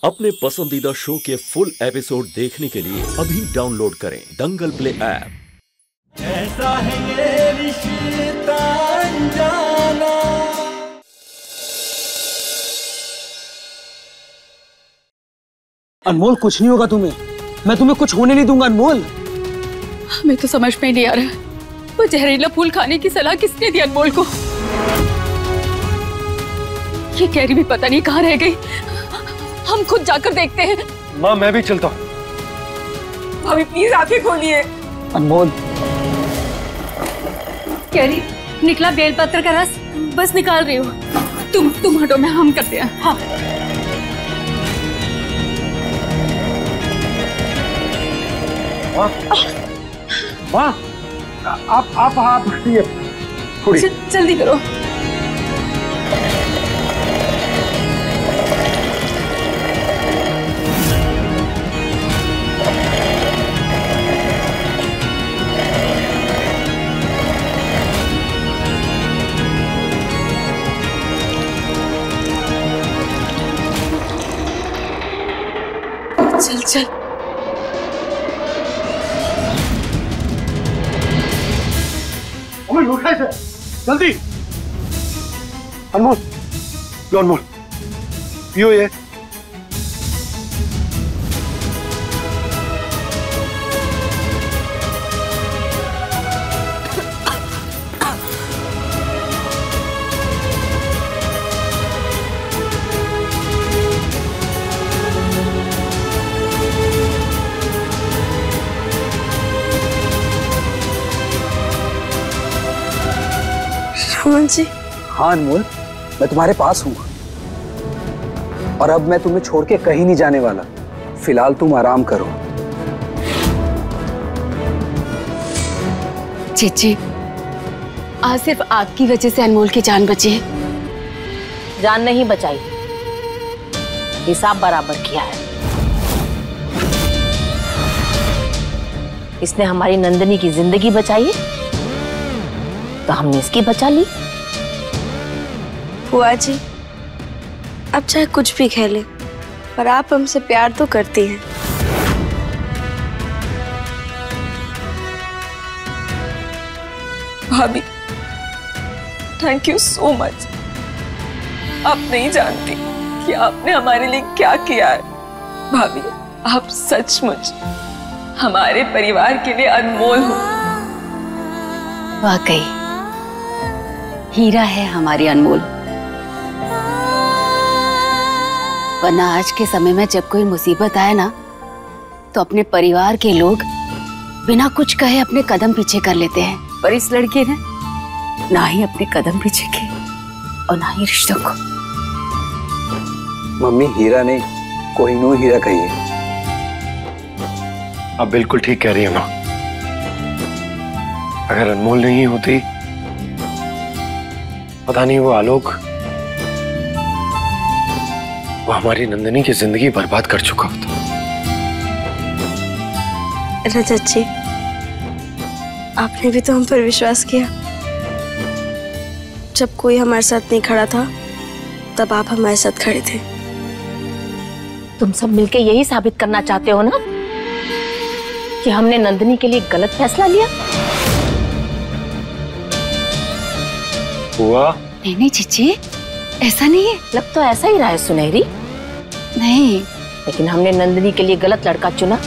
अपने पसंदीदा शो के फुल एपिसोड देखने के लिए अभी डाउनलोड करें दंगल प्ले ऐप। ऐसा है ये रिश्ता अनजाना। अनमोल, कुछ नहीं होगा तुम्हें। मैं तुम्हें कुछ होने नहीं दूंगा अनमोल। हमें तो समझ में नहीं आ रहा वो जहरीला फूल खाने की सलाह किसने दी अनमोल को। ये कैरी भी पता नहीं कहाँ रह गई। हम खुद जाकर देखते हैं। माँ, मैं भी चलता हूँ। भाभी प्लीज आंखें खोलिए। अनमोल, कैरी निकला बेलपत्र का रस, बस निकाल रही हूँ। तुम हटो, मैं हम करते हैं। हाँ माँ, आप ये थोड़ी जल्दी करो। चल चल। अनमोल, उठा इसे जल्दी। अनमोल, लो अनमोल, पियो ये। रमन जी। हाँ अनमोल, मैं तुम्हारे पास हूँ और अब मैं तुम्हें छोड़ के कहीं नहीं जाने वाला। फिलहाल तुम आराम करो। चीची, आज सिर्फ आपकी वजह से अनमोल की जान बची है। जान नहीं बचाई, हिसाब बराबर किया है। इसने हमारी नंदिनी की जिंदगी बचाई है तो हमने इसकी बचा ली। बुआ जी, आप चाहे कुछ भी कह ले, पर आप हमसे प्यार तो करती हैं। भाभी, थैंक यू सो मच। आप नहीं जानती कि आपने हमारे लिए क्या किया है। भाभी, आप सचमुच हमारे परिवार के लिए अनमोल हो। वाकई हीरा है हमारी अनमोल। वरना आज के समय में जब कोई मुसीबत आए ना, तो अपने परिवार के लोग बिना कुछ कहे अपने कदम पीछे कर लेते हैं। पर इस लड़के ने ना ही अपने कदम पीछे किए और ना ही रिश्तों को। मम्मी, हीरा नहीं, कोहिनूर हीरा कहिए। आप बिल्कुल ठीक कह रही है माँ। अगर अनमोल नहीं होती, पता नहीं वो आलोक, वो हमारी नंदिनी की जिंदगी बर्बाद कर चुका होता। रजत जी, आपने भी तो हम पर विश्वास किया। जब कोई हमारे साथ नहीं खड़ा था, तब आप हमारे साथ खड़े थे। तुम सब मिलके यही साबित करना चाहते हो ना कि हमने नंदिनी के लिए गलत फैसला लिया। हुआ? नहीं चीची, ऐसा नहीं है। लग तो ऐसा ही रहा है सुनहरी। नहीं, लेकिन हमने नंदिनी के लिए गलत लड़का चुना,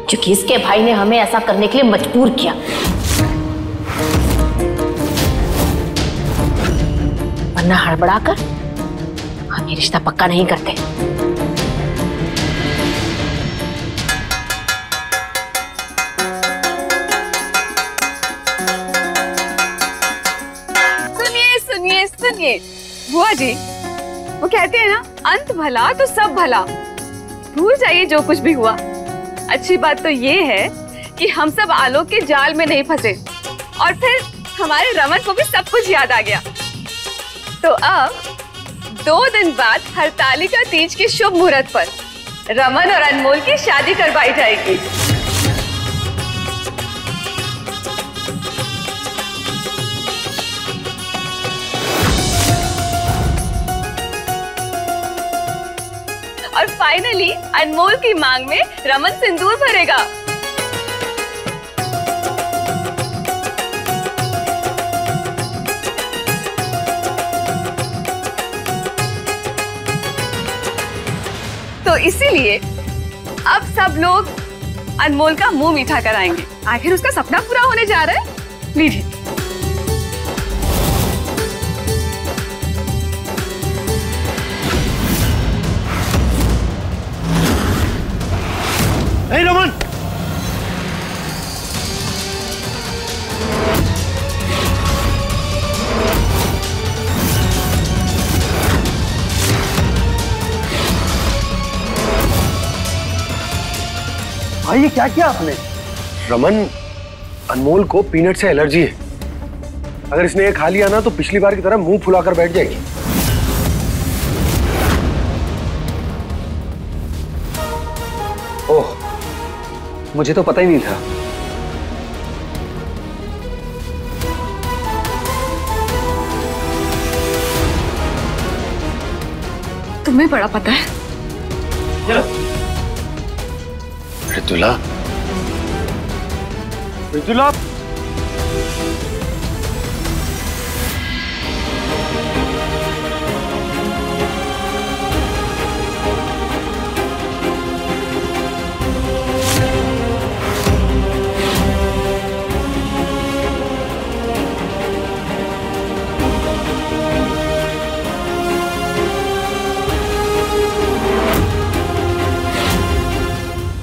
क्योंकि इसके भाई ने हमें ऐसा करने के लिए मजबूर किया। वरना हड़बड़ाकर हम ये रिश्ता पक्का नहीं करते। सुनिए बुआ जी, वो कहते हैं ना, अंत भला तो सब भला। भूल जाइए जो कुछ भी हुआ। अच्छी बात तो ये है कि हम सब आलोक के जाल में नहीं फंसे और फिर हमारे रमन को भी सब कुछ याद आ गया। तो अब 2 दिन बाद हरतालिका तीज के शुभ मुहूर्त पर रमन और अनमोल की शादी करवाई जाएगी। और फाइनली अनमोल की मांग में रमन सिंदूर भरेगा। तो इसीलिए अब सब लोग अनमोल का मुंह मीठा कराएंगे। आखिर उसका सपना पूरा होने जा रहा है। लीजिए। नहीं रमन, भाई ये क्या किया आपने? रमन, अनमोल को पीनट से एलर्जी है। अगर इसने ये खा लिया ना तो पिछली बार की तरह मुंह फुलाकर बैठ जाएगी। ओह, मुझे तो पता ही नहीं था। तुम्हें बड़ा पता है। ऋतुला, ऋतुला,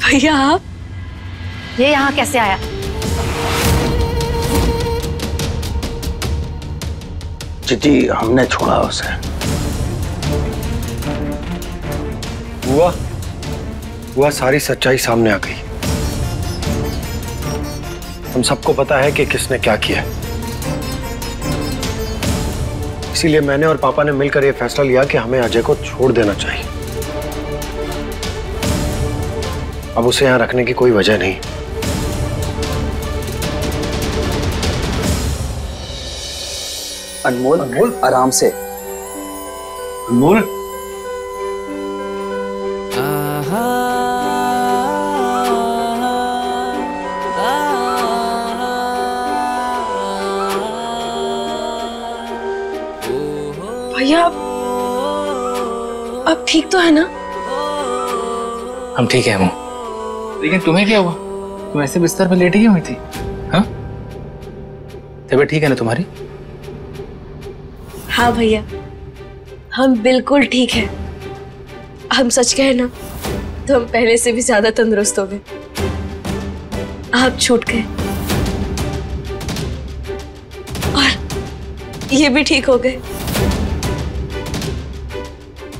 भैया आप ये यहाँ कैसे आया? चिट्ठी हमने छोड़ा उसे। हुआ सारी सच्चाई सामने आ गई। हम सबको पता है कि किसने क्या किया। इसीलिए मैंने और पापा ने मिलकर यह फैसला लिया कि हमें अजय को छोड़ देना चाहिए। अब उसे यहां रखने की कोई वजह नहीं। अनमोल, अनमोल आराम से। अनमोल, भैया आप ठीक तो है ना? हम ठीक है अम्मू। लेकिन तुम्हें क्या हुआ? तुम ऐसे बिस्तर पे लेटी क्यों हुई थी? हाँ, तबीयत ठीक है ना तुम्हारी? हाँ भैया, हम बिल्कुल ठीक हैं। हम सच कहें ना तो हम पहले से भी ज्यादा तंदुरुस्त हो गए। आप छूट गए और ये भी ठीक हो गए।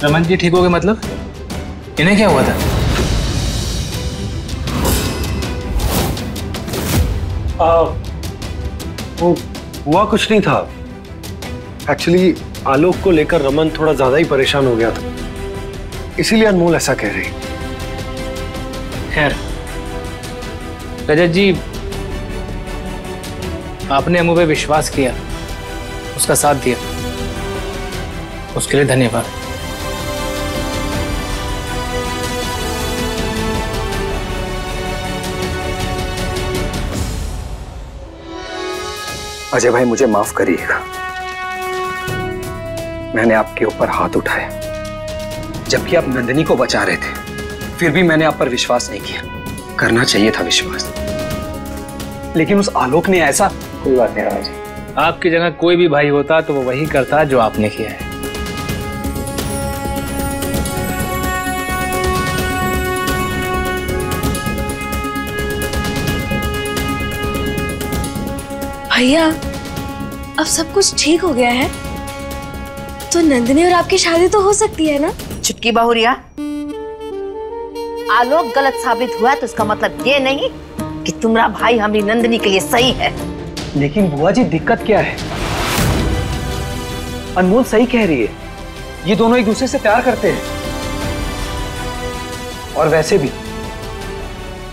रमन जी ठीक हो गए मतलब? इन्हें क्या हुआ था? वो हुआ कुछ नहीं था। एक्चुअली आलोक को लेकर रमन थोड़ा ज्यादा ही परेशान हो गया था, इसीलिए अनमोल ऐसा कह रही। खैर रजत जी, आपने अम्मू पे विश्वास किया, उसका साथ दिया, उसके लिए धन्यवाद। अजय भाई मुझे माफ करिएगा, मैंने आपके ऊपर हाथ उठाया। जबकि आप नंदिनी को बचा रहे थे, फिर भी मैंने आप पर विश्वास नहीं किया। करना चाहिए था विश्वास, लेकिन उस आलोक ने ऐसा। कोई बात नहीं राज, आपकी जगह कोई भी भाई होता तो वो वही करता जो आपने किया है। भैया अब सब कुछ ठीक हो गया है तो नंदिनी और आपकी शादी तो हो सकती है ना? चुटकी बहुरिया, आलोक गलत साबित हुआ तो इसका मतलब ये नहीं कि तुम्हारा भाई हमारी नंदिनी के लिए सही है। लेकिन बुआ जी दिक्कत क्या है? अनमोल सही कह रही है, ये दोनों एक दूसरे से प्यार करते हैं। और वैसे भी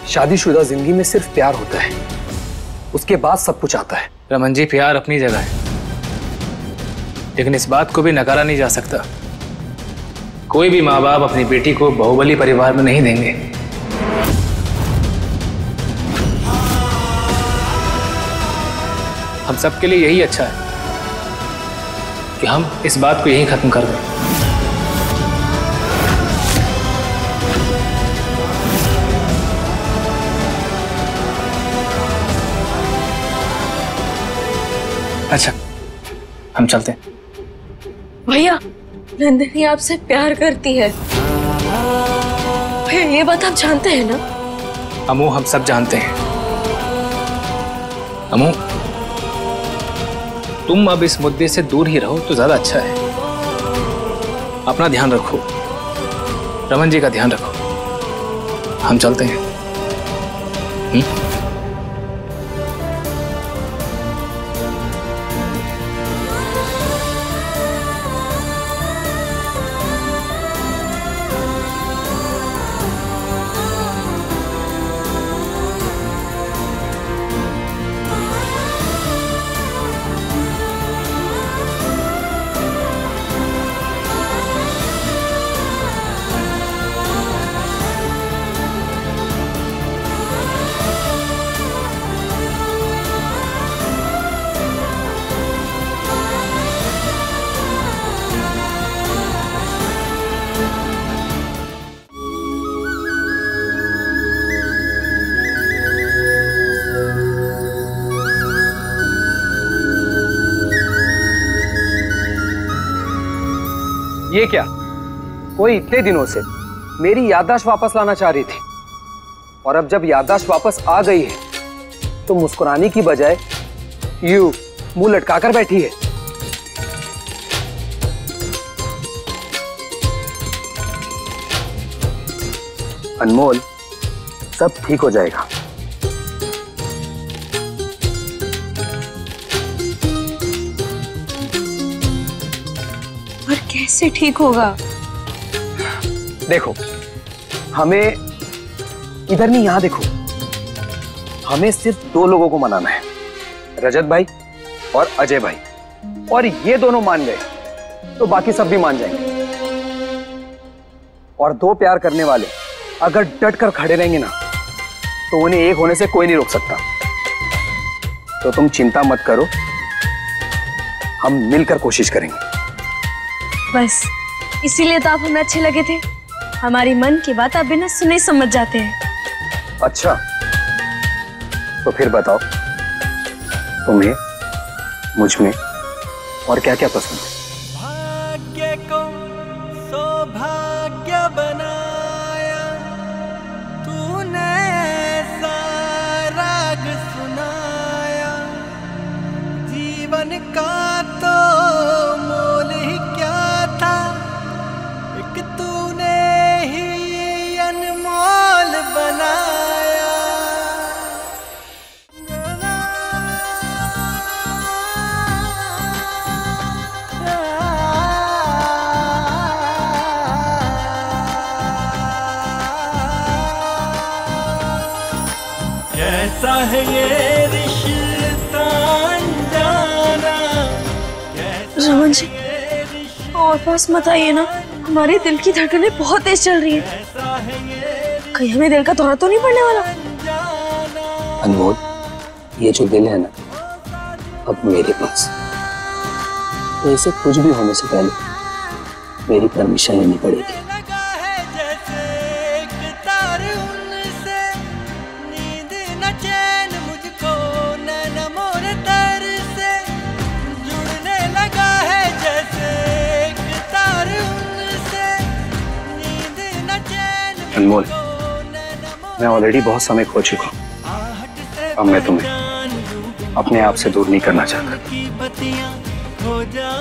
शादीशुदा जिंदगी में सिर्फ प्यार होता है, उसके बाद सब कुछ आता है। रमन जी, प्यार अपनी जगह है, लेकिन इस बात को भी नकारा नहीं जा सकता। कोई भी माँ बाप अपनी बेटी को बाहुबली परिवार में नहीं देंगे। हम सबके लिए यही अच्छा है कि हम इस बात को यहीं खत्म कर दें। अच्छा, हम चलते हैं। भैया, नंदिनी आपसे प्यार करती है। भैया, ये बात आप जानते हैं ना? अमू, हम सब जानते हैं। अमू, तुम अब इस मुद्दे से दूर ही रहो तो ज्यादा अच्छा है। अपना ध्यान रखो, रमन जी का ध्यान रखो। हम चलते हैं। ये क्या? कोई इतने दिनों से मेरी याददाश्त वापस लाना चाह रही थी, और अब जब याददाश्त वापस आ गई है तो मुस्कुराने की बजाय यूं मुंह लटकाकर बैठी है। अनमोल, सब ठीक हो जाएगा। और कैसे ठीक होगा? देखो, हमें इधर नहीं, यहां देखो। हमें सिर्फ 2 लोगों को मनाना है, रजत भाई और अजय भाई। और ये दोनों मान गए तो बाकी सब भी मान जाएंगे। और 2 प्यार करने वाले अगर डट कर खड़े रहेंगे ना तो उन्हें एक होने से कोई नहीं रोक सकता। तो तुम चिंता मत करो, हम मिलकर कोशिश करेंगे। बस इसीलिए तो आप हमें अच्छे लगे थे। हमारी मन की बात आप बिना सुने समझ जाते हैं। अच्छा, तो फिर बताओ, तुम्हें मुझ में और क्या क्या पसंद है? भाग्य को सौभाग्य बनाया तूने, ऐसा राग सुनाया, जीवन का तो मोल ही क्या था, एक तूने ही अनमोल बनाया। कैसा है ये रिश्ता अनजाना, रमन जी, और पास मत आइए ना, हमारे दिल की धड़कनें बहुत तेज चल रही है। कहीं हमें दिल का दौरा तो नहीं पड़ने वाला? अनमोल, ये जो दिल है ना, अब मेरे पास, तो इसे कुछ भी होने से पहले मेरी परमिशन लेनी पड़ेगी। अनमोल, मैं ऑलरेडी बहुत समय खो चुका हूँ। अब मैं तुम्हें अपने आप से दूर नहीं करना चाहता।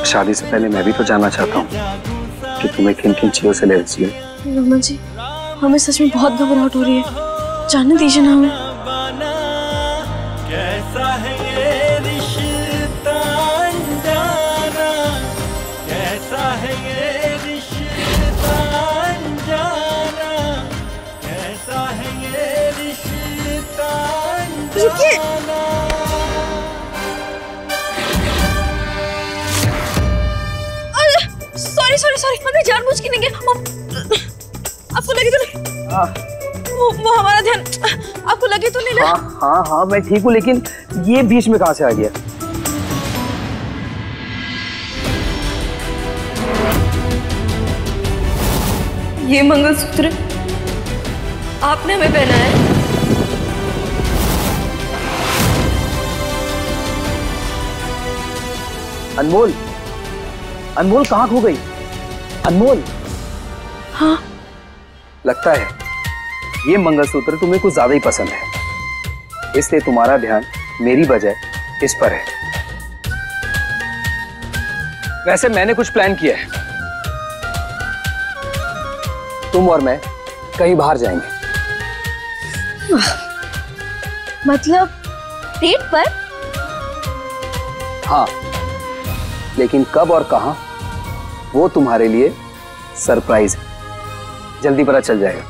शादी से पहले मैं भी तो जानना चाहता हूँ कि तुम्हें किन किन चीजों से एलर्जी है। रमन जी, हमें सच में बहुत घबराहट हो रही है, जानने दीजिए ना हमें। कैसा है ये रिश्ता अनजाना, कैसा है ये रिश्ता अनजाना, कैसा है ये रिश्ता अनजाना। सॉरी सॉरी सॉरी सॉरी, हमने जानबूझ के नहीं किया। आपको लगे तो नहीं? हाँ वो हमारा ध्यान, आपको लगे तो नहीं ना? हाँ हाँ हाँ मैं ठीक हूँ, लेकिन ये बीच में कहाँ से आ गया? ये मंगलसूत्र आपने हमें पहना है। अनमोल, अनमोल कहाँ खो गई? अनमोल। हाँ लगता है ये मंगलसूत्र तुम्हें कुछ ज्यादा ही पसंद है, इसलिए तुम्हारा ध्यान मेरी बजाय इस पर है। वैसे मैंने कुछ प्लान किया है, तुम और मैं कहीं बाहर जाएंगे। मतलब डेट पर? हाँ, लेकिन कब और कहां वो तुम्हारे लिए सरप्राइज है, जल्दी पता चल जाएगा।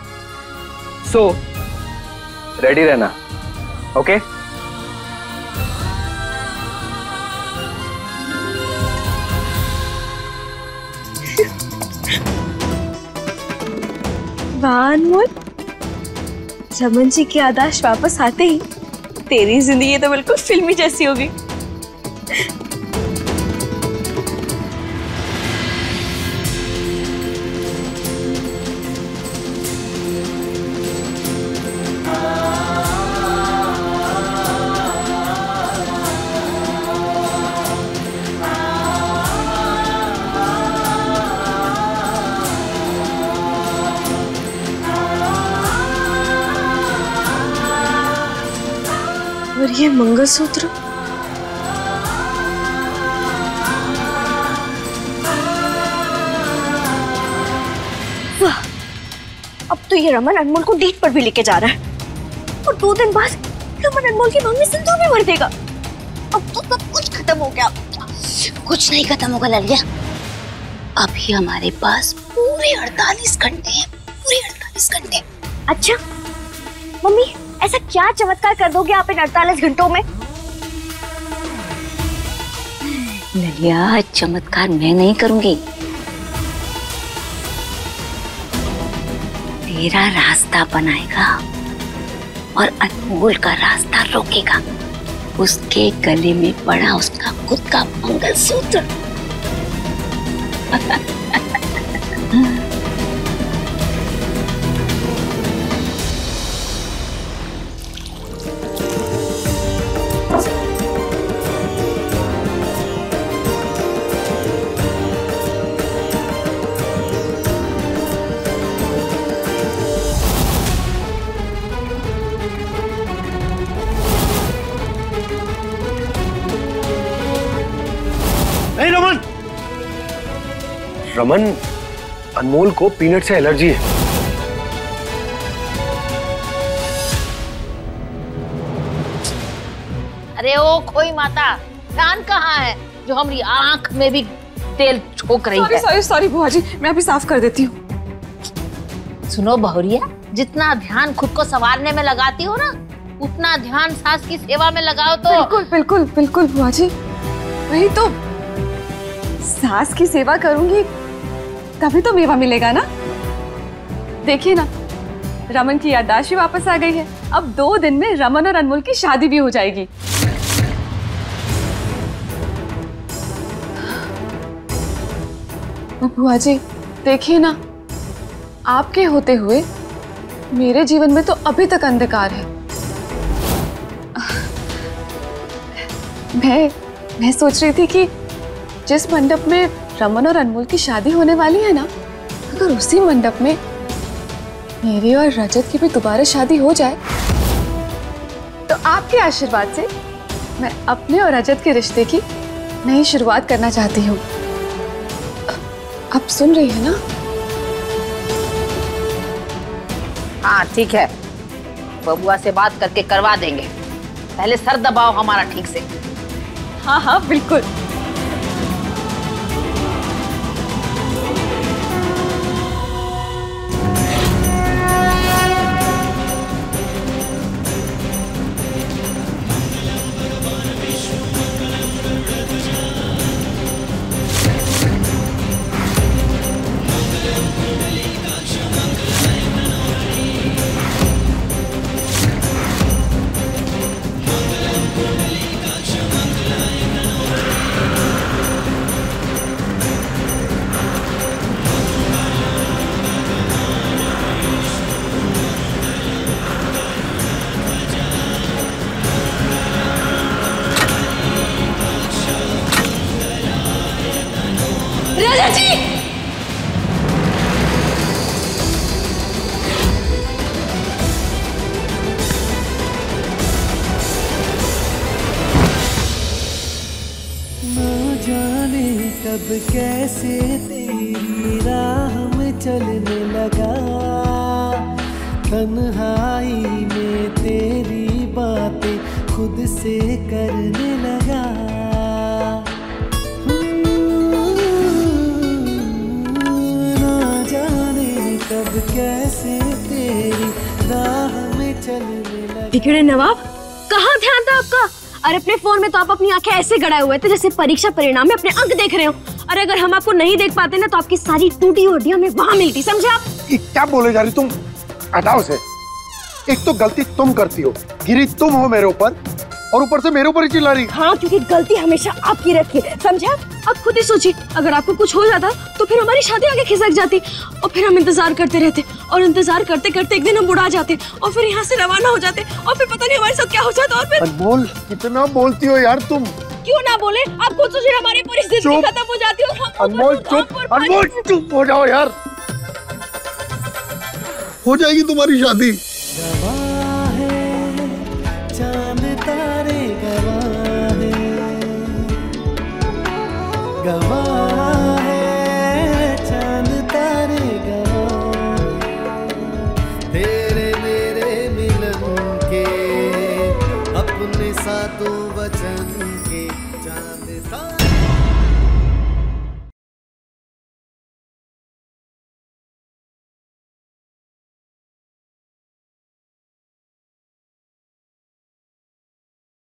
सो रेडी रहना, ओके? वाह अनमोल, रमन जी की याददाश्त वापस आते ही तेरी जिंदगी तो बिल्कुल फिल्मी जैसी होगी। और ये मंगलसूत्र, वाह, अब तो ये रमन अनमोल को डेट पर भी लेके जा रहा है और 2 दिन बाद रमन अनमोल की मांग में सिंदूर भी भर देगा। अब तो सब कुछ खत्म हो गया। कुछ नहीं खत्म होगा ललिया, अभी हमारे पास पूरे 48 घंटे हैं, पूरे 48 घंटे। अच्छा मम्मी, ऐसा क्या चमत्कार कर दोगे आप इन 48 घंटों में? ललिया, चमत्कार मैं नहीं करूंगी, तेरा रास्ता बनाएगा और अनमोल का रास्ता रोकेगा। उसके गले में पड़ा उसका खुद का मंगलसूत्र। नहीं रमन, रमन, अनमोल को पीनट से एलर्जी है। अरे ओ खोई माता, ध्यान कहाँ है जो हमारी आंख में भी तेल छोक रही है? सॉरी सॉरी बुआ जी, मैं अभी साफ कर देती हूँ। सुनो बहुरिया, जितना ध्यान खुद को संवारने में लगाती हो ना, उतना ध्यान सास की सेवा में लगाओ तो। बिल्कुल बिल्कुल बिल्कुल बुआ जी, वही तो, सास की सेवा करूंगी तभी तो मेवा मिलेगा ना। देखिए ना, रमन की याददाश्त भी वापस आ गई है। अब 2 दिन में रमन और अनमोल की शादी भी हो जाएगी। बुआ जी देखिए ना, आपके होते हुए मेरे जीवन में तो अभी तक अंधकार है। मैं सोच रही थी कि जिस मंडप में रमन और अनमोल की शादी होने वाली है ना, अगर उसी मंडप में मेरी और रजत की भी दोबारा शादी हो जाए तो आपके आशीर्वाद से मैं अपने और रजत के रिश्ते की नई शुरुआत करना चाहती हूँ। आप सुन रही है ना? हाँ ठीक है, बबुआ से बात करके करवा देंगे, पहले सर दबाओ हमारा ठीक से। हाँ हाँ बिल्कुल। कब कैसे तेरी राह में चलने लगा, तन्हाई में तेरी बातें खुद से करने लगा। ना जाने कब कैसे तेरी राह में चलने लगा। बिगड़े नवाब, कहाँ ध्यान था आपका? और अपने फोन में तो आप अपनी आंखें ऐसे गड़ाए हुए थे जैसे परीक्षा परिणाम में अपने अंक देख रहे हो। और अगर हम आपको नहीं देख पाते ना तो आपकी सारी टूटी हड्डियां हमें वहां मिलती, समझे आप? क्या बोले जा रही तुम? हटाओ से। एक तो गलती तुम करती हो, गिरी तुम हो मेरे ऊपर, और ऊपर से मेरे ऊपर ही चिल्ला रही। हाँ, क्योंकि गलती हमेशा आपकी रहती है, समझे आप? अब खुद ही सोचिए, अगर आपको कुछ हो जाता तो फिर हमारी शादी आगे खिसक जाती और फिर हम इंतजार करते रहते, और इंतजार करते करते एक दिन हम बुढ़ा जाते और फिर यहाँ से रवाना हो जाते और फिर पता नहीं हमारे साथ क्या हो जाता। और फिर अनमोल, कितना बोलती हो यार तुम। क्यों ना बोले, आप खुद सोचिए, हमारी पूरी जिंदगी खत्म हो जाती है। अनमोल चुप, अनमोल चुप हो जाओ यार, हो जाएगी तुम्हारी शादी। गवाह है चांद तारे, गवाह है, गवाह है चांद तारे, गवाह तेरे मेरे मिलन के, अपने सातों वचन के चांद तारे।